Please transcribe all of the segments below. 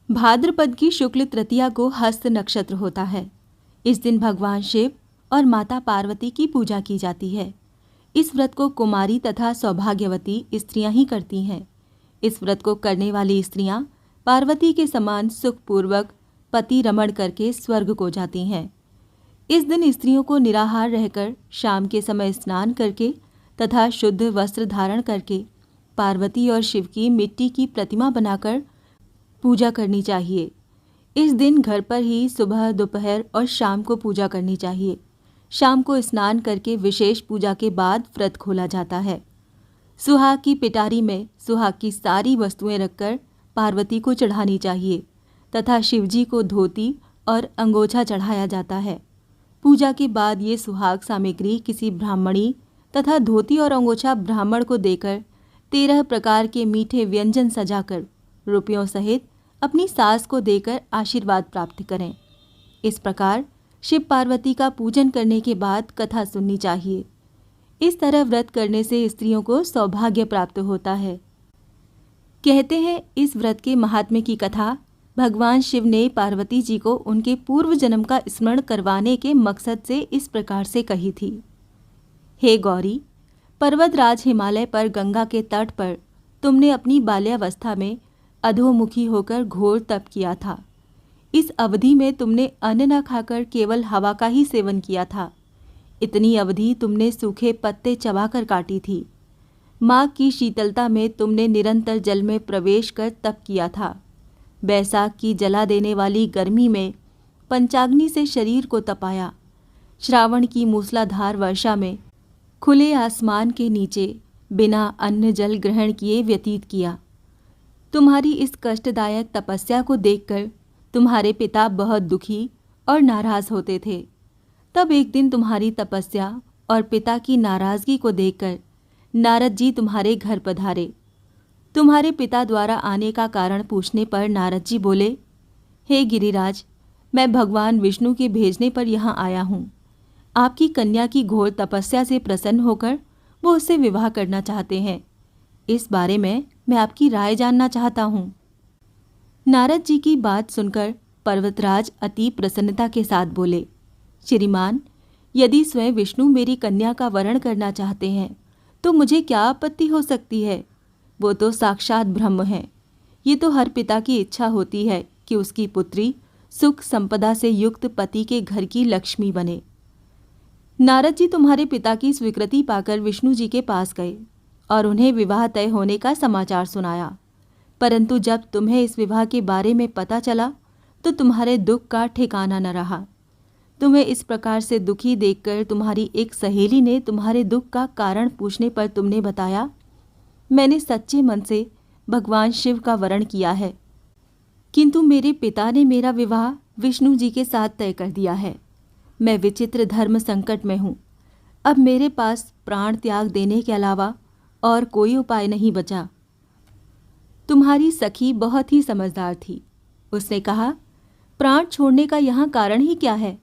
भाद्रपद की शुक्ल तृतीया को हस्त नक्षत्र होता है। इस दिन भगवान शिव और माता पार्वती की पूजा की जाती है। इस व्रत को कुमारी तथा सौभाग्यवती स्त्रियां ही करती हैं। इस व्रत को करने वाली स्त्रियां पार्वती के समान सुखपूर्वक पति रमण करके स्वर्ग को जाती हैं। इस दिन स्त्रियों को निराहार रहकर शाम के समय स्नान करके तथा शुद्ध वस्त्र धारण करके पार्वती और शिव की मिट्टी की प्रतिमा बनाकर पूजा करनी चाहिए। इस दिन घर पर ही सुबह, दोपहर और शाम को पूजा करनी चाहिए। शाम को स्नान करके विशेष पूजा के बाद व्रत खोला जाता है। सुहाग की पिटारी में सुहाग की सारी वस्तुएं रखकर पार्वती को चढ़ानी चाहिए तथा शिवजी को धोती और अंगोछा चढ़ाया जाता है। पूजा के बाद ये सुहाग सामग्री किसी ब्राह्मणी तथा धोती और अंगोछा ब्राह्मण को देकर 13 प्रकार के मीठे व्यंजन सजाकर रुपयों सहित अपनी सास को देकर आशीर्वाद प्राप्त करें। इस प्रकार शिव पार्वती का पूजन करने के बाद कथा सुननी चाहिए। इस तरह व्रत करने से स्त्रियों को सौभाग्य प्राप्त होता है। कहते हैं इस व्रत के महात्म्य की कथा भगवान शिव ने पार्वती जी को उनके पूर्व जन्म का स्मरण करवाने के मकसद से इस प्रकार से कही थी। हे गौरी, पर्वतराज हिमालय पर गंगा के तट पर तुमने अपनी बाल्यावस्था में अधोमुखी होकर घोर तप किया था। इस अवधि में तुमने अन्न न खाकर केवल हवा का ही सेवन किया था। इतनी अवधि तुमने सूखे पत्ते चबाकर काटी थी। माघ की शीतलता में तुमने निरंतर जल में प्रवेश कर तप किया था। बैसाख की जला देने वाली गर्मी में पंचाग्नि से शरीर को तपाया। श्रावण की मूसलाधार वर्षा में खुले आसमान के नीचे बिना अन्न जल ग्रहण किए व्यतीत किया। तुम्हारी इस कष्टदायक तपस्या को देखकर तुम्हारे पिता बहुत दुखी और नाराज होते थे। तब एक दिन तुम्हारी तपस्या और पिता की नाराजगी को देखकर नारद जी तुम्हारे घर पधारे। तुम्हारे पिता द्वारा आने का कारण पूछने पर नारद जी बोले, हे गिरिराज, मैं भगवान विष्णु के भेजने पर यहाँ आया हूँ। आपकी कन्या की घोर तपस्या से प्रसन्न होकर वो उससे विवाह करना चाहते हैं। इस बारे में मैं आपकी राय जानना चाहता हूँ। नारद जी की बात सुनकर पर्वतराज अति प्रसन्नता के साथ बोले, श्रीमान, यदि स्वयं विष्णु मेरी कन्या का वरण करना चाहते हैं तो मुझे क्या आपत्ति हो सकती है। वो तो साक्षात ब्रह्म हैं। ये तो हर पिता की इच्छा होती है कि उसकी पुत्री सुख संपदा से युक्त पति के घर की लक्ष्मी बने। नारद जी तुम्हारे पिता की स्वीकृति पाकर विष्णु जी के पास गए और उन्हें विवाह तय होने का समाचार सुनाया। परंतु जब तुम्हें इस विवाह के बारे में पता चला तो तुम्हारे दुख का ठिकाना न रहा। तुम्हें इस प्रकार से दुखी देखकर तुम्हारी एक सहेली ने तुम्हारे दुख का कारण पूछने पर तुमने बताया, मैंने सच्चे मन से भगवान शिव का वरण किया है, किंतु मेरे पिता ने मेरा विवाह विष्णु जी के साथ तय कर दिया है। मैं विचित्र धर्म संकट में हूँ। अब मेरे पास प्राण त्याग देने के अलावा और कोई उपाय नहीं बचा। तुम्हारी सखी बहुत ही समझदार थी। उसने कहा, प्राण छोड़ने का यहाँ कारण ही क्या है।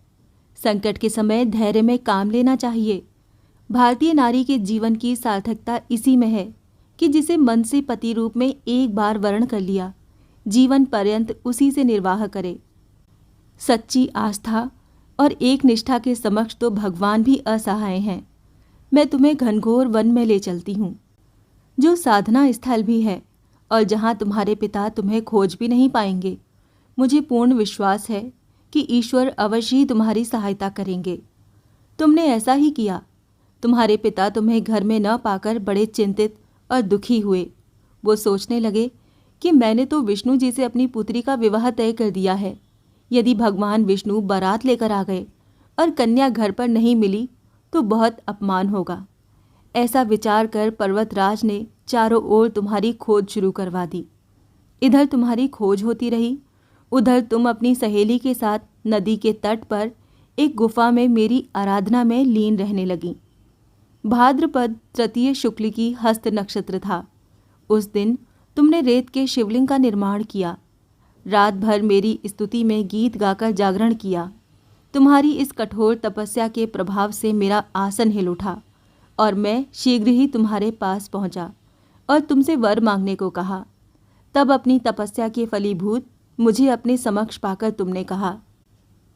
संकट के समय धैर्य में काम लेना चाहिए। भारतीय नारी के जीवन की सार्थकता इसी में है कि जिसे मन से पति रूप में एक बार वर्ण कर लिया, जीवन पर्यंत उसी से निर्वाह करे। सच्ची आस्था और एक निष्ठा के समक्ष तो भगवान भी असहाय हैं। मैं तुम्हें घनघोर वन में ले चलती हूँ, जो साधना स्थल भी है और जहाँ तुम्हारे पिता तुम्हें खोज भी नहीं पाएंगे। मुझे पूर्ण विश्वास है कि ईश्वर अवश्य ही तुम्हारी सहायता करेंगे। तुमने ऐसा ही किया। तुम्हारे पिता तुम्हें घर में न पाकर बड़े चिंतित और दुखी हुए। वो सोचने लगे कि मैंने तो विष्णु जी से अपनी पुत्री का विवाह तय कर दिया है। यदि भगवान विष्णु बारात लेकर आ गए और कन्या घर पर नहीं मिली तो बहुत अपमान होगा। ऐसा विचार कर पर्वतराज ने चारों ओर तुम्हारी खोज शुरू करवा दी। इधर तुम्हारी खोज होती रही, उधर तुम अपनी सहेली के साथ नदी के तट पर एक गुफा में मेरी आराधना में लीन रहने लगी। भाद्रपद तृतीय शुक्ल की हस्त नक्षत्र था। उस दिन तुमने रेत के शिवलिंग का निर्माण किया। रात भर मेरी स्तुति में गीत गाकर जागरण किया। तुम्हारी इस कठोर तपस्या के प्रभाव से मेरा आसन हिल उठा और मैं शीघ्र ही तुम्हारे पास पहुंचा और तुमसे वर मांगने को कहा। तब अपनी तपस्या के फलीभूत मुझे अपने समक्ष पाकर तुमने कहा,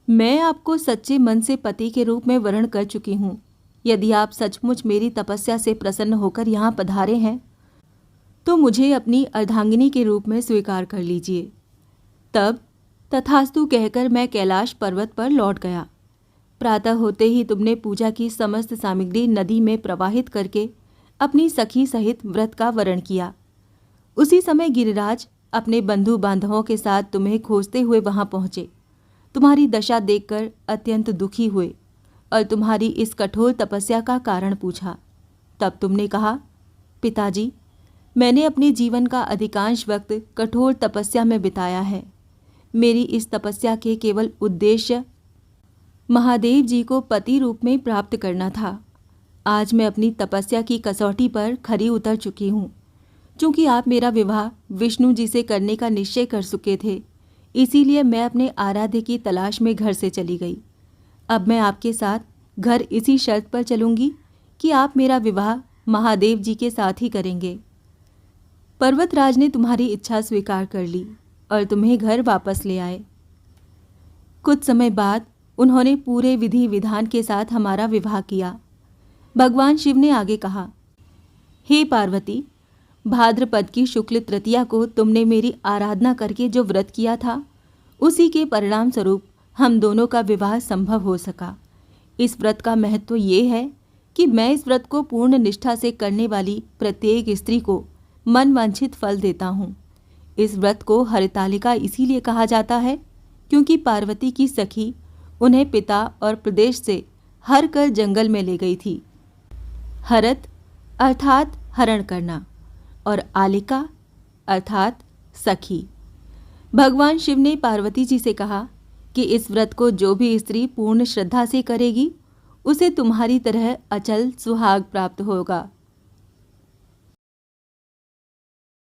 मैं आपको सच्चे मन से पति के रूप में वर्ण कर चुकी हूँ। यदि आप सचमुच मेरी तपस्या से प्रसन्न होकर यहाँ पधारे हैं तो मुझे अपनी अर्धांगिनी के रूप में स्वीकार कर लीजिए। तब तथास्तु कहकर मैं कैलाश पर्वत पर लौट गया। प्रातः होते ही तुमने पूजा की समस्त सामग्री नदी में प्रवाहित करके अपनी सखी सहित व्रत का वरण किया। उसी समय गिरिराज अपने बंधु बांधवों के साथ तुम्हें खोजते हुए वहां पहुंचे। तुम्हारी दशा देखकर अत्यंत दुखी हुए और तुम्हारी इस कठोर तपस्या का कारण पूछा। तब तुमने कहा, पिताजी, मैंने अपने जीवन का अधिकांश वक्त कठोर तपस्या में बिताया है। मेरी इस तपस्या के केवल उद्देश्य महादेव जी को पति रूप में प्राप्त करना था। आज मैं अपनी तपस्या की कसौटी पर खरी उतर चुकी हूँ। चूँकि आप मेरा विवाह विष्णु जी से करने का निश्चय कर चुके थे, इसीलिए मैं अपने आराध्य की तलाश में घर से चली गई। अब मैं आपके साथ घर इसी शर्त पर चलूँगी कि आप मेरा विवाह महादेव जी के साथ ही करेंगे। पर्वतराज ने तुम्हारी इच्छा स्वीकार कर ली और तुम्हें घर वापस ले आए। कुछ समय बाद उन्होंने पूरे विधि विधान के साथ हमारा विवाह किया। भगवान शिव ने आगे कहा, हे पार्वती, भाद्रपद की शुक्ल तृतीया को तुमने मेरी आराधना करके जो व्रत किया था, उसी के परिणाम स्वरूप हम दोनों का विवाह संभव हो सका। इस व्रत का महत्व ये है कि मैं इस व्रत को पूर्ण निष्ठा से करने वाली प्रत्येक स्त्री को मनवांछित फल देता हूँ। इस व्रत को हरितालिका इसीलिए कहा जाता है क्योंकि पार्वती की सखी उन्हें पिता और प्रदेश से हर कर जंगल में ले गई थी। हरत अर्थात हरण करना और आलिका अर्थात सखी। भगवान शिव ने पार्वती जी से कहा कि इस व्रत को जो भी स्त्री पूर्ण श्रद्धा से करेगी उसे तुम्हारी तरह अचल सुहाग प्राप्त होगा।